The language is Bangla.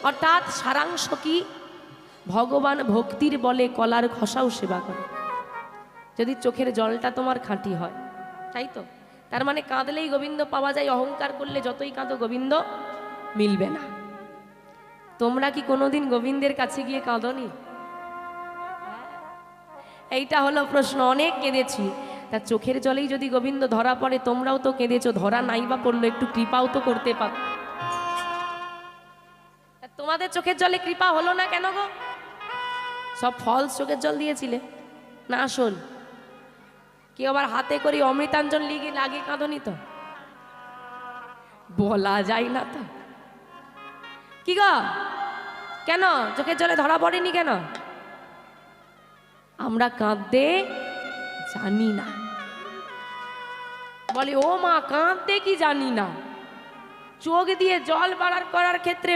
অর্থাৎ সারাংশ কি, ভগবান ভক্তির বলে কলার খসাও সেবা করে। যদি চোখের জলটা তোমার খাঁটি হয়, তাই তো? তার মানে কাঁদলেই গোবিন্দ পাওয়া যায়, অহংকার করলে যতই কাঁদো গোবিন্দ মিলবে না। তোমরা কি কোনোদিন গোবিন্দের কাছে গিয়ে কাঁদনি? এইটা হলো প্রশ্ন। অনেক কেঁদেছি, তার চোখের জলেই যদি গোবিন্দ ধরা পড়ে, তোমরাও তো কেঁদেছো, ধরা নাই বা পড়লো, একটু কৃপাও তো করতে পার। তোমাদের চোখের জলে কৃপা হলো না কেন গো? সব ফলস চোখের জল দিয়েছিলে না আসল? কেউ আবার হাতে করে অমৃতাঞ্জন লিগে লাগে কাঁদনি তো? বলা যায় না তো। কি গো, কেন চোখের জলে ধরা পড়েনি কেন? আমরা কাঁদতে জানি না। বলে ও মা কাঁদতে কি জানি না? চোখ দিয়ে জল বাড়ার করার ক্ষেত্রে